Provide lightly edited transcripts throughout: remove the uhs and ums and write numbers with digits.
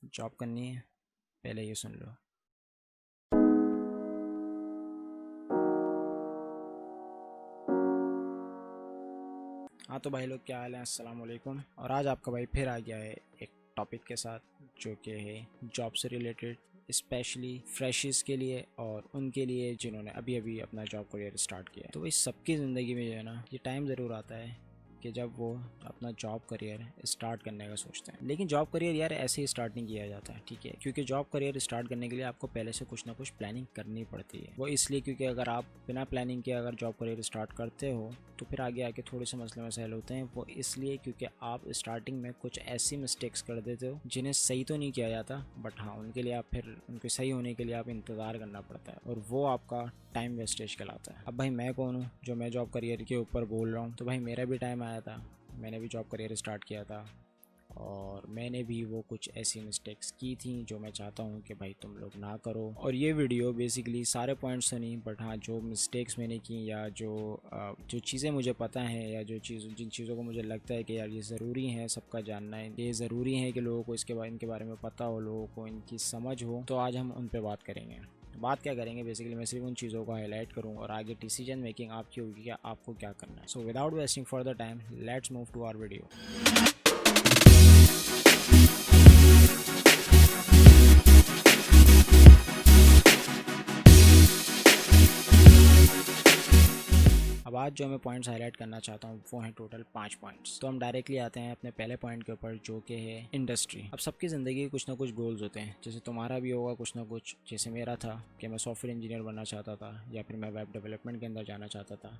Job करनी है, पहले ये सुन लो। हाँ तो भाई लोग, क्या हाल है? अस्सलाम वालेकुम। और आज आपका भाई फिर आ गया है एक टॉपिक के साथ, जो कि है जॉब से रिलेटेड, स्पेशली फ्रेशर्स के लिए और उनके लिए जिन्होंने अभी अभी अपना जॉब करियर स्टार्ट किया है। तो भाई सबकी ज़िंदगी में जो है ना, ये टाइम ज़रूर आता है कि जब वो अपना जॉब करियर स्टार्ट करने का सोचते हैं। लेकिन जॉब करियर यार ऐसे ही स्टार्ट नहीं किया जाता है, ठीक है? क्योंकि जॉब करियर स्टार्ट करने के लिए आपको पहले से कुछ ना कुछ प्लानिंग करनी पड़ती है। वो इसलिए क्योंकि अगर आप बिना प्लानिंग के अगर जॉब करियर स्टार्ट करते हो तो फिर आगे आके थोड़े से मसले मसाइल होते हैं। वो इसलिए क्योंकि आप स्टार्टिंग में कुछ ऐसी मिस्टेक्स कर देते हो जिन्हें सही तो नहीं किया जाता, बट हाँ उनके लिए आप फिर उनके सही होने के लिए आप इंतज़ार करना पड़ता है, और वो आपका टाइम वेस्टेज कहलाता है। अब भाई मैं कौन हूँ जो मैं जॉब करियर के ऊपर बोल रहा हूँ? तो भाई मेरा भी टाइम आया था, मैंने भी जॉब करियर स्टार्ट किया था, और मैंने भी वो कुछ ऐसी मिस्टेक्स की थी जो मैं चाहता हूँ कि भाई तुम लोग ना करो। और ये वीडियो बेसिकली सारे पॉइंट्स तो नहीं, बट हाँ जो मिस्टेक्स मैंने की, या जो चीज़ें मुझे पता हैं, या जिन चीज़ों को मुझे लगता है कि यार ये ज़रूरी है सबका जानना है, ये ज़रूरी है कि लोगों को इनके बारे में पता हो, लोगों को इनकी समझ हो, तो आज हम उन पर बात करेंगे। बात क्या करेंगे, बेसिकली मैं सिर्फ उन चीज़ों को हाईलाइट करूँ और आगे डिसीजन मेकिंग आपकी होगी कि आपको क्या करना है। So without wasting further time, let's move to our video. अब आज जो मैं पॉइंट्स हाईलाइट करना चाहता हूँ वो हैं टोटल 5 पॉइंट्स। तो हम डायरेक्टली आते हैं अपने पहले पॉइंट के ऊपर, जो कि है इंडस्ट्री। अब सबकी ज़िंदगी के कुछ ना कुछ गोल्स होते हैं, जैसे तुम्हारा भी होगा कुछ ना कुछ। जैसे मेरा था कि मैं सॉफ्टवेयर इंजीनियर बनना चाहता था, या फिर मैं वेब डेवलपमेंट के अंदर जाना चाहता था।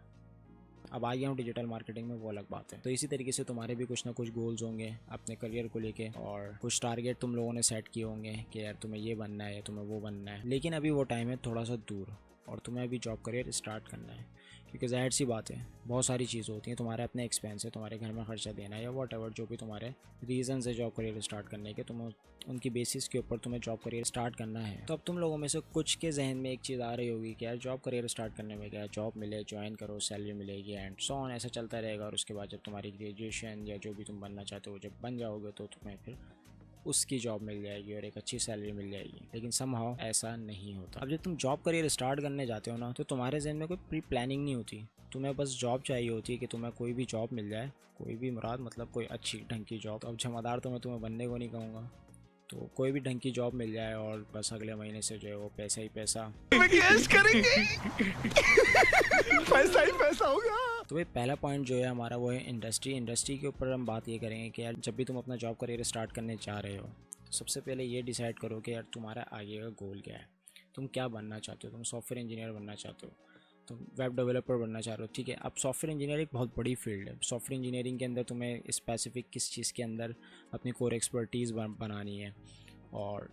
अब आ गया हूँ डिजिटल मार्केटिंग में, वो अलग बात है। तो इसी तरीके से तुम्हारे भी कुछ ना कुछ गोल्स होंगे अपने करियर को लेके, और कुछ टारगेट तुम लोगों ने सेट किए होंगे कि यार तुम्हें ये बनना है, तुम्हें वो बनना है। लेकिन अभी वो टाइम है थोड़ा सा दूर, और तुम्हें अभी जॉब करियर स्टार्ट करना है। क्योंकि जाहिर सी बात है, बहुत सारी चीज़ें होती हैं, तुम्हारे अपने एक्सपेंस है, तुम्हारे घर में खर्चा देना है, या वॉट एवर जो भी तुम्हारे रीज़न है जॉब करियर स्टार्ट करने के, तुम उनकी बेसिस के ऊपर तुम्हें जॉब करियर स्टार्ट करना है। तो अब तुम लोगों में से कुछ के जहन में एक चीज़ आ रही होगी कि यार जॉब करियर स्टार्ट करने में क्या है, जॉब मिले, ज्वाइन करो, सैलरी मिलेगी, एंड सो ऑन, ऐसा चलता रहेगा। और उसके बाद जब तुम्हारी ग्रेजुएशन या जो भी तुम बनना चाहते हो जब बन जाओगे, तो तुम्हें फिर उसकी जॉब मिल जाएगी और एक अच्छी सैलरी मिल जाएगी। लेकिन समहाउ ऐसा नहीं होता। अब जब तुम जॉब करियर स्टार्ट करने जाते हो ना, तो तुम्हारे जहन में कोई प्री प्लानिंग नहीं होती। तुम्हें बस जॉब चाहिए होती है कि तुम्हें कोई भी जॉब मिल जाए, कोई भी मुराद मतलब कोई अच्छी ढंग की जॉब। तो अब जमादार तो मैं तुम्हें बनने को नहीं कहूँगा, तो कोई भी ढंग की जॉब मिल जाए और बस अगले महीने से जो है वो पैसा ही पैसा पैसा ही पैसा होगा। तो भाई पहला पॉइंट जो है हमारा वो है इंडस्ट्री के ऊपर हम बात ये करेंगे कि यार जब भी तुम अपना जॉब करियर स्टार्ट करने जा रहे हो, तो सबसे पहले ये डिसाइड करो कि यार तुम्हारा आगे का गोल क्या है, तुम क्या बनना चाहते हो। तुम सॉफ्टवेयर इंजीनियर बनना चाहते हो, तुम वेब डेवलपर बनना चाह रहे हो, ठीक है। अब सॉफ्टवेयर इंजीनियर एक बहुत बड़ी फील्ड है। सॉफ्टवेयर इंजीनियरिंग के अंदर तुम्हें स्पेसिफिक किस चीज़ के अंदर अपनी कोर एक्सपर्टीज़ बनानी है, और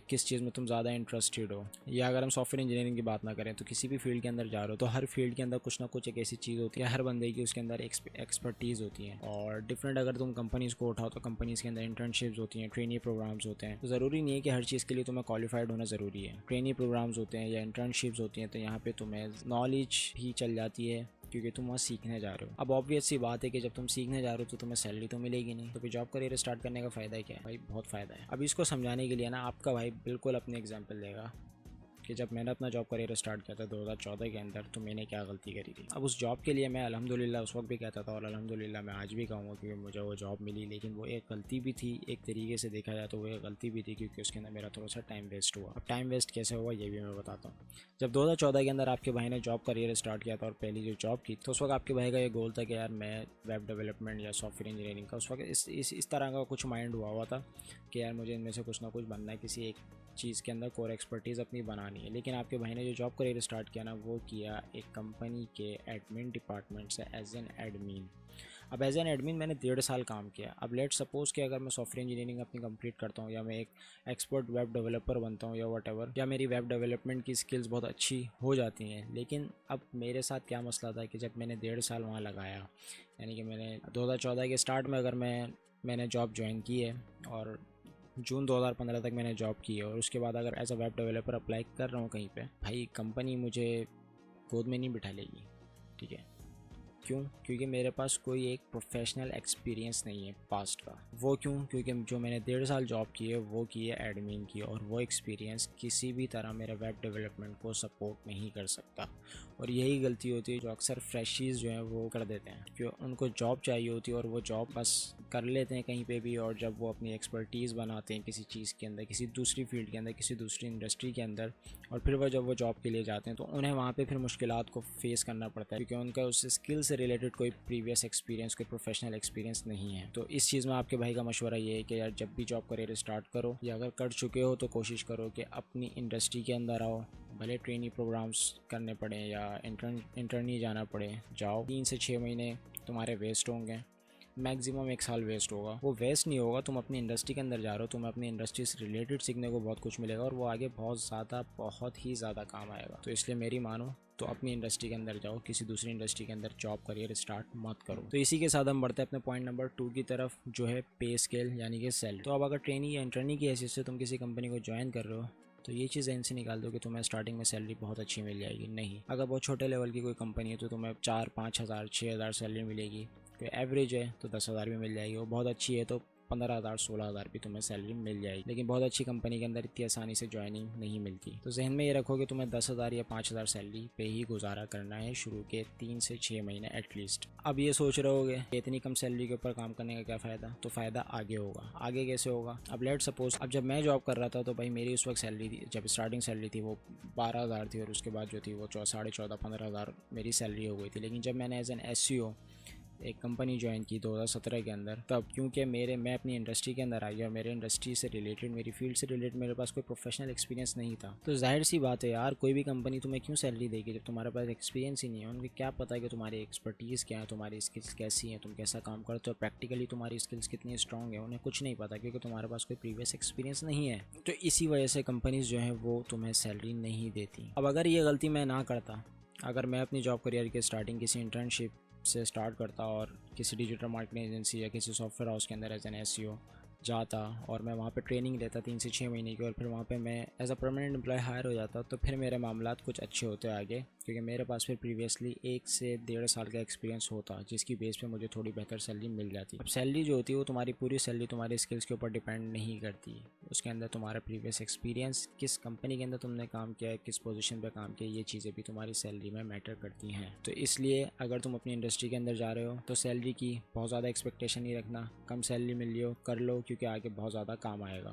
किस चीज़ में तुम ज़्यादा इंटरेस्टेड हो। या अगर हम सॉफ्टवेयर इंजीनियरिंग की बात ना करें, तो किसी भी फील्ड के अंदर जा रहे हो, तो हर फील्ड के अंदर कुछ ना कुछ एक ऐसी चीज़ होती है, हर बंदे की उसके अंदर एक्सपर्टीज़ होती है। और डिफरेंट अगर तुम कंपनीज़ को उठाओ, तो कंपनीज़ के अंदर इंटर्नशिप्स होती हैं, ट्रेनिंग प्रोग्राम्स होते हैं। तो ज़रूरी नहीं है कि हर चीज़ के लिए तुम्हें क्वालिफाइड होना ज़रूरी है। ट्रेनिंग प्रोग्राम्स होते हैं या इंटर्नशिप्स होती हैं, तो यहाँ पे तुम्हें नॉलेज भी चल जाती है, क्योंकि तुम वहाँ सीखने जा रहे हो। अब ऑब्वियस सी बात है कि जब तुम सीखने जा रहे हो तो तुम्हें सैलरी तो मिलेगी नहीं, तो फिर जॉब करियर स्टार्ट करने का फ़ायदा क्या है? भाई बहुत फ़ायदा है। अब इसको समझाने के लिए ना आपका भाई बिल्कुल अपने एग्जाम्पल देगा कि जब मैंने अपना जॉब करियर स्टार्ट किया था 2014 के अंदर, तो मैंने क्या गलती करी थी। अब उस जॉब के लिए मैं अल्हम्दुलिल्लाह उस वक्त भी कहता था, और अल्हम्दुलिल्लाह मैं आज भी कहूँगा कि मुझे वो जॉब मिली। लेकिन वो एक गलती भी थी, एक तरीके से देखा जाए तो वो एक गलती भी थी, क्योंकि उसके अंदर मेरा थोड़ा सा टाइम वेस्ट हुआ। अब टाइम वेस्ट कैसे हुआ ये भी मैं बताता हूँ। जब 2014 के अंदर आपके भाई ने जॉब करियर स्टार्ट किया था और पहली जो जॉब की, तो उस वक्त आपके भाई का ये गोल था कि यार मैं वेब डेवलपमेंट या सॉफ्टवेयर इंजीनियरिंग का, उस वक्त इस तरह का कुछ माइंड हुआ था कि यार मुझे इनमें से कुछ ना कुछ बनना है, किसी एक चीज़ के अंदर कोर एक्सपर्टीज़ अपनी बनानी है। लेकिन आपके भाई ने जो जॉब करियर स्टार्ट किया ना, वो किया एक कंपनी के एडमिन डिपार्टमेंट से एज एन एडमिन। अब एज एन एडमिन मैंने 1.5 साल काम किया। अब लेट सपोज कि अगर मैं सॉफ्टवेयर इंजीनियरिंग अपनी कंप्लीट करता हूँ, या मैं एक एक्सपर्ट वेब डेवलपर बनता हूँ, या वट एवर, या मेरी वेब डेवलपमेंट की स्किल्स बहुत अच्छी हो जाती हैं। लेकिन अब मेरे साथ क्या मसला था कि जब मैंने 1.5 साल वहाँ लगाया, यानी कि मैंने 2014 के स्टार्ट में अगर मैंने जॉब ज्वाइन की है, और जून 2015 तक मैंने जॉब की है, और उसके बाद अगर as a web developer apply कर रहा हूँ कहीं पे, भाई कंपनी मुझे गोद में नहीं बिठा लेगी, ठीक है। क्यों? क्योंकि मेरे पास कोई एक प्रोफेशनल एक्सपीरियंस नहीं है पास्ट का। वो क्यों? क्योंकि जो मैंने 1.5 साल जॉब की है वो की है एडमिन की, और वो एक्सपीरियंस किसी भी तरह मेरे वेब डेवलपमेंट को सपोर्ट नहीं कर सकता। और यही गलती होती है जो अक्सर फ्रेशीज़ जो हैं वो कर देते हैं, क्योंकि उनको जॉब चाहिए होती है और वो जॉब बस कर लेते हैं कहीं पे भी, और जब वो अपनी एक्सपर्टीज़ बनाते हैं किसी चीज़ के अंदर, किसी दूसरी फील्ड के अंदर, किसी दूसरी इंडस्ट्री के अंदर, और फिर वो जब वो जॉब के लिए जाते हैं तो उन्हें वहाँ पे फिर मुश्किलात को फेस करना पड़ता है, क्योंकि उनका उस स्किल से रिलेटेड कोई प्रीवियस एक्सपीरियंस, कोई प्रोफेशनल एक्सपीरियंस नहीं है। तो इस चीज़ में आपके भाई का मशवरा ये है कि यार जब भी जॉब करियर स्टार्ट करो, या अगर कर चुके हो तो कोशिश करो कि अपनी इंडस्ट्री के अंदर आओ, भले ट्रेनिंग प्रोग्राम्स करने पड़े या इंटर्नी जाना पड़े, जाओ। 3 से 6 महीने तुम्हारे वेस्ट होंगे, मैक्सिमम 1 साल वेस्ट होगा। वो वेस्ट नहीं होगा, तुम अपनी इंडस्ट्री के अंदर जा रहे हो, तुम्हें अपनी इंडस्ट्री से रिलेटेड सीखने को बहुत कुछ मिलेगा और वो आगे बहुत ही ज़्यादा काम आएगा। तो इसलिए मेरी मानो तो अपनी इंडस्ट्री के अंदर जाओ, किसी दूसरी इंडस्ट्री के अंदर जॉब करियर स्टार्ट मत करो। तो इसी के साथ हम बढ़ते हैं अपने पॉइंट नंबर 2 की तरफ, जो है पे स्केल यानी कि सैलरी। तो अब अगर ट्रेनिंग या इंटर्नी की हैसियत से तुम किसी कंपनी को ज्वाइन कर रहे हो तो ये चीज़ इनसे निकाल दो कि तुम्हें स्टार्टिंग में सैलरी बहुत अच्छी मिल जाएगी। नहीं, अगर बहुत छोटे लेवल की कोई कंपनी है तो तुम्हें 4-5 हज़ार 6 हज़ार सैलरी मिलेगी। कोई एवरेज है तो 10 हज़ार भी मिल जाएगी, वो बहुत अच्छी है तो 15,000 16,000 भी तुम्हें सैलरी मिल जाएगी। लेकिन बहुत अच्छी कंपनी के अंदर इतनी आसानी से ज्वाइनिंग नहीं मिलती। तो जहन में ये रखो कि तुम्हें 10,000 या 5,000 सैलरी पे ही गुजारा करना है शुरू के 3 से 6 महीने एटलीस्ट। अब ये सोच रहे होगे इतनी कम सैलरी के ऊपर काम करने का क्या फ़ायदा? तो फ़ायदा आगे होगा। आगे कैसे होगा? अब लेट सपोज, अब जब मैं जॉब कर रहा था तो भाई मेरी उस वक्त सैलरी थी, जब स्टार्टिंग सैलरी थी वो 12,000 थी, और उसके बाद जो थी वो 14,500-15,000 मेरी सैलरी हो गई थी। लेकिन जब मैंने एज एन SEO एक कंपनी ज्वाइन की 2017 के अंदर, तब क्योंकि मैं अपनी इंडस्ट्री के अंदर आ गया, मेरे इंडस्ट्री से रिलेटेड, मेरी फील्ड से रिलेटेड मेरे पास कोई प्रोफेशनल एक्सपीरियंस नहीं था। तो जाहिर सी बात है यार, कोई भी कंपनी तुम्हें क्यों सैलरी देगी जब तुम्हारे पास एक्सपीरियंस ही नहीं है। उनको क्या पता है कि तुम्हारी एक्सपर्टीज़ क्या है, तुम्हारी स्किल्स कैसी हैं, तुम कैसा काम करते हो, प्रैक्टिकली तुम्हारी स्किल्स कितनी स्ट्रॉन्ग है, उन्हें कुछ नहीं पता, क्योंकि तुम्हारे पास कोई प्रीवियस एक्सपीरियंस नहीं है। तो इसी वजह से कंपनीज़ जो हैं वो तुम्हें सैलरी नहीं देती। अब अगर ये गलती मैं ना करता, अगर मैं अपनी जॉब करियर की स्टार्टिंग किसी इंटर्नशिप से स्टार्ट करता और किसी डिजिटल मार्केटिंग एजेंसी या किसी सॉफ्टवेयर हाउस के अंदर एज एन SEO जाता और मैं वहाँ पे ट्रेनिंग लेता 3 से 6 महीने की, और फिर वहाँ पे मैं as a permanent employee hire हो जाता, तो फिर मेरे मामलात कुछ अच्छे होते आगे, क्योंकि मेरे पास फिर प्रीवियसली 1 से 1.5 साल का एक्सपीरियंस होता, जिसकी बेस पे मुझे थोड़ी बेहतर सैलरी मिल जाती। अब सैलरी जो होती है वो तुम्हारी पूरी सैलरी तुम्हारी स्किल्स के ऊपर डिपेंड नहीं करती, उसके अंदर तुम्हारा प्रीवियस एक्सपीरियंस, किस कंपनी के अंदर तुमने काम किया है, किस पोजीशन पे काम किया है, ये चीज़ें भी तुम्हारी सैलरी में मैटर करती हैं। तो इसलिए अगर तुम अपनी इंडस्ट्री के अंदर जा रहे हो तो सैलरी की बहुत ज़्यादा एक्सपेक्टेशन नहीं रखना। कम सैलरी मिल रही हो कर लो, क्योंकि आगे बहुत ज़्यादा काम आएगा,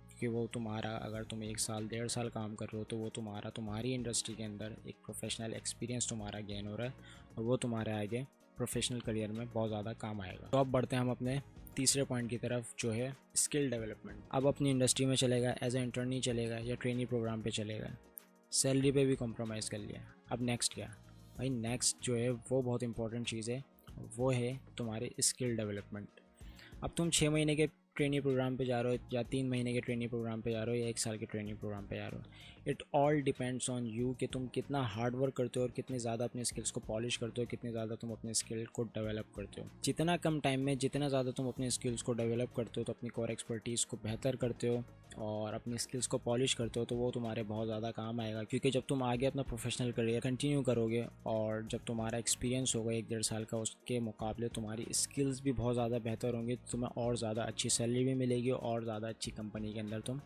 क्योंकि वो तुम्हारा, अगर तुम 1 साल 1.5 साल काम कर रहे हो तो वो तुम्हारी इंडस्ट्री के अंदर एक प्रोफेशनल एक्सपीरियंस तुम्हारा गेन हो रहा है, और वो तुम्हारे आगे प्रोफेशनल करियर में बहुत ज़्यादा काम आएगा। तो अब बढ़ते हैं हम अपने तीसरे पॉइंट की तरफ, जो है स्किल डेवलपमेंट। अब अपनी इंडस्ट्री में चलेगा, एज ए इंटर्नी चलेगा या ट्रेनी प्रोग्राम पे चलेगा, सैलरी पे भी कॉम्प्रोमाइज़ कर लिया। अब नेक्स्ट क्या भाई? नेक्स्ट जो है वो बहुत इंपॉर्टेंट चीज़ है, वो है तुम्हारे स्किल डेवलपमेंट। अब तुम 6 महीने के ट्रेनिंग प्रोग्राम पे जा रहे हो, या 3 महीने के ट्रेनिंग प्रोग्राम पे जा रहे हो, या 1 साल के ट्रेनिंग प्रोग्राम पे जा रहे हो, it all depends on you कि तुम कितना हार्ड वर्क करते हो और कितने ज़्यादा अपने स्किल्स को पॉलिश करते हो, कितने ज़्यादा तुम अपने स्किल को डेवलप करते हो। जितना कम टाइम में जितना ज़्यादा तुम अपने स्किल्स को डेवलप करते हो, तो अपनी कोर एक्सपर्टीज़ को बेहतर करते हो और अपनी स्किल्स को पॉलिश करते हो, तो वो तुम्हारे बहुत ज़्यादा काम आएगा। क्योंकि जब तुम आगे अपना प्रोफेशनल करियर कंटिन्यू करोगे और जब तुम्हारा एक्सपीरियंस होगा 1-1.5 साल का, उसके मुकाबले तुम्हारी स्किल्स भी बहुत ज़्यादा बेहतर होंगी, तो तुम्हें और ज़्यादा अच्छी सैलरी भी मिलेगी और ज़्यादा अच्छी कंपनी के अंदर तुम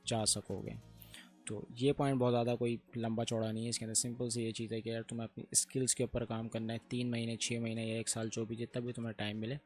जा सकोगे। तो ये पॉइंट बहुत ज़्यादा कोई लंबा चौड़ा नहीं है, इसके अंदर सिंपल सी ये चीज़ है कि यार तुम्हें अपनी स्किल्स के ऊपर काम करना है। 3 महीने 6 महीने या 1 साल, जो भी जितना भी तुम्हें टाइम मिले,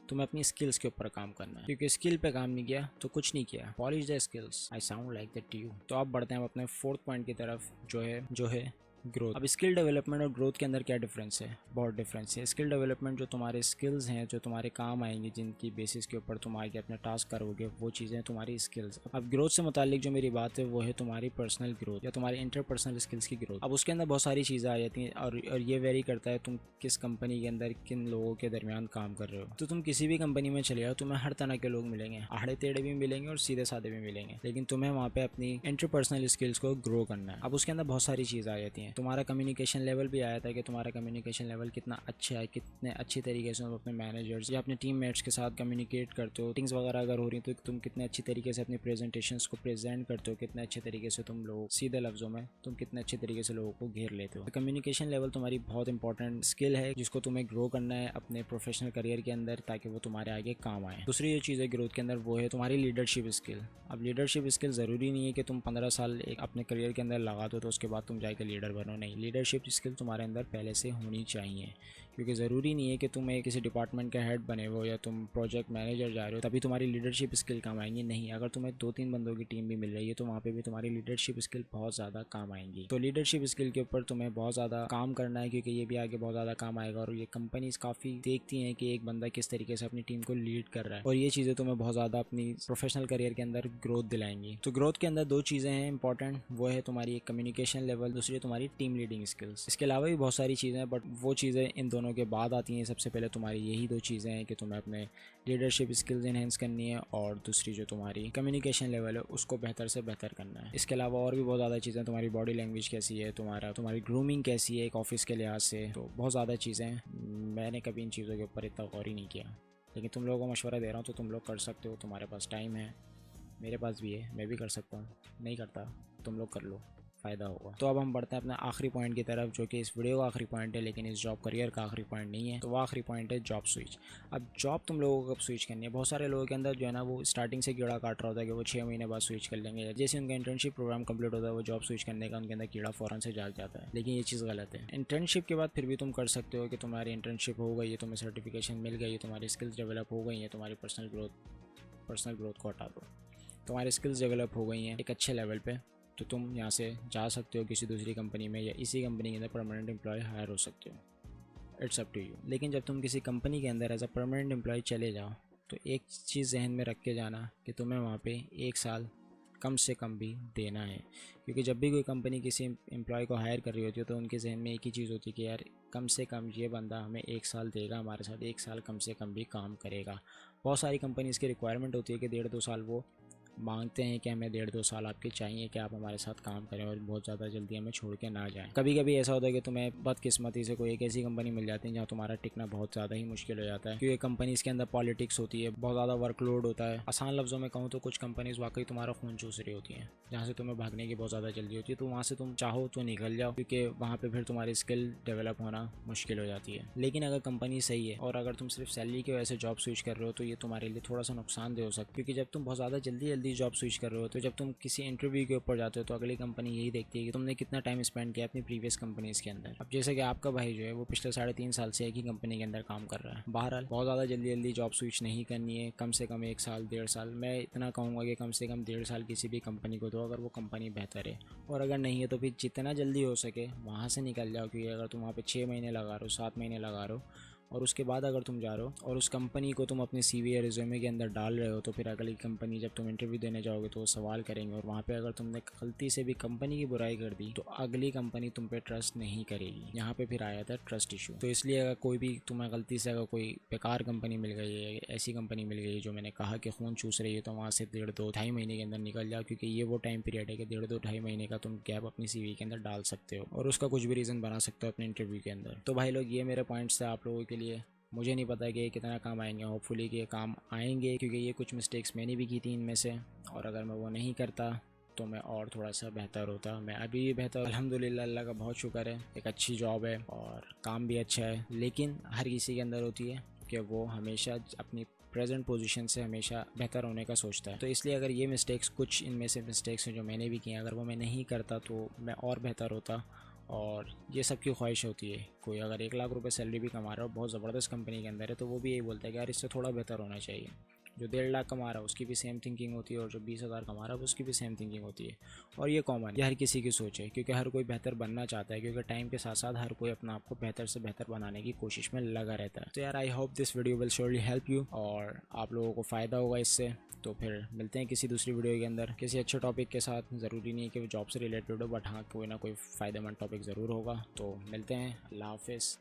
तुम्हें अपनी स्किल्स के ऊपर काम करना है, क्योंकि स्किल पे काम नहीं किया तो कुछ नहीं किया। Polish the skills, I sound like that to you. तो अब बढ़ते हैं अपने 4th पॉइंट की तरफ, जो है ग्रोथ। अब स्किल डेवलपमेंट और ग्रोथ के अंदर क्या डिफरेंस है? बहुत डिफरेंस है। स्किल डेवलपमेंट जो तुम्हारे स्किल्स हैं, जो तुम्हारे काम आएंगे, जिनकी बेसिस के ऊपर तुम आगे अपना टास्क करोगे, वो चीज़ें तुम्हारी स्किल्स। अब ग्रोथ से मुतालिक जो मेरी बात है वो है तुम्हारी पर्सनल ग्रोथ या तुम्हारी इंटरपर्सनल स्किल्स की ग्रोथ। अब उसके अंदर बहुत सारी चीज़ें आ जाती हैं और ये वेरी करता है तुम किस कंपनी के अंदर किन लोगों के दरमियान काम कर रहे हो। तो तुम किसी भी कंपनी में चले जाओ, तुम्हें हर तरह के लोग मिलेंगे, आड़े टेढ़े भी मिलेंगे और सीधे साधे भी मिलेंगे, लेकिन तुम्हें वहाँ पे अपनी इंटरपर्सनल स्किल्स को ग्रो करना है। अब उसके अंदर बहुत सारी चीज़ें आ जाती हैं। तुम्हारा कम्युनिकेशन लेवल भी आया था कि तुम्हारा कम्युनिकेशन लेवल कितना अच्छा है, कितने अच्छी तरीके से तुम अपने मैनेजर्स या अपने टीममेट्स के साथ कम्युनिकेट करते हो। मीटिंग्स वगैरह अगर हो रही तो तुम कितने अच्छी तरीके से अपनी प्रेजेंटेशंस को प्रेजेंट करते हो, कितने अच्छे तरीके से तुम लोग सीधे लफ्जों में तुम कितने अच्छे तरीके से लोगों को घेर लेते हो। कम्युनिकेशन लेवल तुम्हारी बहुत इंपॉर्टेंट स्किल है जिसको तुम्हें ग्रो करना है अपने प्रोफेशनल करियर के अंदर ताकि वो तुम्हारे आगे काम आए। दूसरी जो चीज़ है ग्रोथ के अंदर वो है तुम्हारी लीडरशिप स्किल। अब लीडरशिप स्किल ज़रूरी नहीं है कि तुम 15 साल एक अपने करियर के अंदर लगा दो तो उसके बाद तुम जाके लीडर बनो, नहीं, लीडरशिप स्किल तुम्हारे अंदर पहले से होनी चाहिए। क्योंकि ज़रूरी नहीं है कि तुम एक किसी डिपार्टमेंट का हेड बने हो या तुम प्रोजेक्ट मैनेजर जा रहे हो तभी तुम्हारी लीडरशिप स्किल काम आएंगी, नहीं। अगर तुम्हें 2-3 बंदों की टीम भी मिल रही है तो वहाँ पे भी तुम्हारी लीडरशिप स्किल बहुत ज़्यादा काम आएंगी। तो लीडरशिप स्किल के ऊपर तुम्हें बहुत ज़्यादा काम करना है क्योंकि ये भी आगे बहुत ज़्यादा काम आएगा। और ये कंपनीज काफ़ी देखती हैं कि एक बंदा किस तरीके से अपनी टीम को लीड कर रहा है और ये चीज़ें तुम्हें बहुत ज़्यादा अपनी प्रोफेशनल करियर के अंदर ग्रोथ दिलाएंगी। तो ग्रोथ के अंदर 2 चीज़ें हैं इंपॉर्टेंट, वो है तुम्हारी एक कम्युनिकेशन लेवल, दूसरी है तुम्हारी टीम लीडिंग स्किल्स। इसके अलावा भी बहुत सारी चीज़ें हैं बट वो चीज़ें इन दोनों के बाद आती हैं। सबसे पहले तुम्हारी यही 2 चीज़ें हैं कि तुम्हें अपने लीडरशिप स्किल्स इनहेंस करनी है और दूसरी जो तुम्हारी कम्युनिकेशन लेवल है उसको बेहतर से बेहतर करना है। इसके अलावा और भी बहुत ज़्यादा चीज़ें, तुम्हारी बॉडी लैंग्वेज कैसी है, तुम्हारी ग्रूमिंग कैसी है एक ऑफिस के लिहाज से, तो बहुत ज़्यादा चीज़ें हैं। मैंने कभी इन चीज़ों के ऊपर इतना गौर ही नहीं किया, लेकिन तुम लोगों को मशवरा दे रहा हूँ तो तुम लोग कर सकते हो। तुम्हारे पास टाइम है, मेरे पास भी है, मैं भी कर सकता हूँ, नहीं करता तुम लोग कर लो, फ़ायदा होगा। तो अब हम बढ़ते हैं अपने आखिरी पॉइंट की तरफ जो कि इस वीडियो का आखिरी पॉइंट है लेकिन इस जॉब करियर का आखिरी पॉइंट नहीं है। तो वो आखिरी पॉइंट है जॉब स्विच। अब जॉब तुम लोगों को कब स्विच करनी है? बहुत सारे लोगों के अंदर जो है ना वो स्टार्टिंग से कीड़ा काट रहा होता है कि वो 6 महीने बाद स्विच कर लेंगे। जैसे उनका इंटर्नशिप प्रोग्राम कंप्लीट होता है वो जॉब स्विच करने का उनके अंदर कीड़ा फ़ौरन से जाग जाता है, लेकिन ये चीज़ गलत है। इंटर्नशिप के बाद फिर भी तुम कर सकते हो कि तुम्हारी इंटर्नशिप हो गई है, तुम्हें सर्टिफिकेशन मिल गई है, तुम्हारी स्किल्स डेवलप हो गई हैं, तुम्हारी पर्सनल ग्रोथ को हटा दो, तुम्हारी स्किल्स डेवलप हो गई हैं एक अच्छे लेवल पे, तो तुम यहाँ से जा सकते हो किसी दूसरी कंपनी में या इसी कंपनी के अंदर परमानेंट एम्प्लॉय हायर हो सकते हो। It's up to you. लेकिन जब तुम किसी कंपनी के अंदर एज अ परमानेंट एम्प्लॉय चले जाओ तो एक चीज़ जहन में रख के जाना कि तुम्हें वहाँ पे 1 साल कम से कम भी देना है। क्योंकि जब भी कोई कंपनी किसी एम्प्लॉय को हायर कर रही होती है तो उनके जहन में एक ही चीज़ होती है कि यार कम से कम ये बंदा हमें 1 साल देगा, हमारे साथ 1 साल कम से कम भी काम करेगा। बहुत सारी कंपनीज़ की रिक्वायरमेंट होती है कि 1.5-2 साल वो मांगते हैं कि हमें 1.5-2 साल आपके चाहिए कि आप हमारे साथ काम करें और बहुत ज़्यादा जल्दी हमें छोड़ के ना जाएं। कभी कभी ऐसा होता है कि तुम्हें बदकिस्मती से कोई एक ऐसी कंपनी मिल जाती है जहाँ तुम्हारा टिकना बहुत ज़्यादा ही मुश्किल हो जाता है क्योंकि कंपनीज़ के अंदर पॉलिटिक्स होती है, बहुत ज़्यादा वर्कलोड होता है। आसान लफ्ज़ों में कहूँ तो कुछ कंपनीज़ वाकई तुम्हारा खून चूस रही होती हैं जहाँ से तुम्हें भागने की बहुत ज़्यादा जल्दी होती है, तो वहाँ से तुम चाहो तो निकल जाओ क्योंकि वहाँ पर फिर तुम्हारी स्किल डेवलप होना मुश्किल हो जाती है। लेकिन अगर कंपनी सही है और अगर तुम सिर्फ सैलरी की वजह से जॉब स्विच कर रहे हो तो ये तुम्हारे लिए थोड़ा सा नुकसानदेह हो सकता है क्योंकि जब तुम बहुत ज़्यादा जल्दी जॉब स्विच कर रहे हो तो जब तुम किसी इंटरव्यू के ऊपर जाते हो तो अगली कंपनी यही देखती है कि तुमने कितना टाइम स्पेंड किया अपनी प्रीवियस कंपनीज के अंदर। अब जैसे कि आपका भाई जो है वो पिछले 3.5 साल से एक ही कंपनी के अंदर काम कर रहा है। बहरहाल बहुत ज़्यादा जल्दी जॉब स्विच नहीं करनी है, कम से कम 1 साल 1.5 साल, मैं इतना कहूँगा कि कम से कम 1.5 साल किसी भी कंपनी को दो अगर वो कंपनी बेहतर है, और अगर नहीं है तो फिर जितना जल्दी हो सके वहाँ से निकल जाओ। क्योंकि अगर तुम वहाँ पे 6 महीने लगा रहे हो, 7 महीने लगा रहे हो और उसके बाद अगर तुम जा रहे हो और उस कंपनी को तुम अपने CV या रिज्यूमे के अंदर डाल रहे हो तो फिर अगली कंपनी जब तुम इंटरव्यू देने जाओगे तो वो सवाल करेंगे और वहाँ पे अगर तुमने गलती से भी कंपनी की बुराई कर दी तो अगली कंपनी तुम पे ट्रस्ट नहीं करेगी। यहाँ पे फिर आया था ट्रस्ट इशू। तो इसलिए अगर कोई भी तुम्हें गलती से अगर कोई बेकार कंपनी मिल गई है, ऐसी कंपनी मिल गई है जो मैंने कहा कि खून चूस रही है, तो वहाँ से 1.5-2-2.5 महीने के अंदर निकल जाओ क्योंकि ये वो टाइम पीरियड है कि 1.5-2-2.5 महीने का तुम गैप अपनी CV के अंदर डाल सकते हो और उसका कुछ भी रीज़न बना सकते हो अपने इंटरव्यू के अंदर। तो भाई लोग ये मेरे पॉइंट्स थे आप लोगों के लिए। मुझे नहीं पता कि ये कितना काम आएंगे, होपफुली कि ये काम आएंगे क्योंकि ये कुछ मिस्टेक्स मैंने भी की थी इनमें से, और अगर मैं वो नहीं करता तो मैं और थोड़ा सा बेहतर होता। मैं अभी भी बेहतर, अल्हम्दुलिल्लाह, अल्लाह का बहुत शुक्र है। एक अच्छी जॉब है और काम भी अच्छा है, लेकिन हर किसी के अंदर होती है कि वो हमेशा अपनी प्रेजेंट पोजीशन से हमेशा बेहतर होने का सोचता है। तो इसलिए अगर ये मिस्टेक्स, कुछ इनमें से मिस्टेक्स हैं जो मैंने भी किए, अगर वो मैं नहीं करता तो मैं और बेहतर होता। और ये सब की ख्वाहिश होती है, कोई अगर 1 लाख रुपए सैलरी भी कमा रहा है और बहुत ज़बरदस्त कंपनी के अंदर है तो वो भी यही बोलता है कि यार इससे थोड़ा बेहतर होना चाहिए। जो 1.5 लाख कमा रहा है उसकी भी सेम थिंकिंग होती है और जो 20,000 कमा रहा है उसकी भी सेम थिंकिंग होती है। और ये कॉमन है, ये हर किसी की सोच है क्योंकि हर कोई बेहतर बनना चाहता है, क्योंकि टाइम के साथ साथ हर कोई अपना आप को बेहतर से बेहतर बनाने की कोशिश में लगा रहता है। तो यार I hope this video will surely help you और आप लोगों को फ़ायदा होगा इससे। तो फिर मिलते हैं किसी दूसरी वीडियो के अंदर किसी अच्छे टॉपिक के साथ। ज़रूरी नहीं है कि वो जॉब से रिलेटेड हो, बट हाँ कोई ना कोई फ़ायदेमंद टॉपिक ज़रूर होगा। तो मिलते हैं, अल्लाह हाफिज़।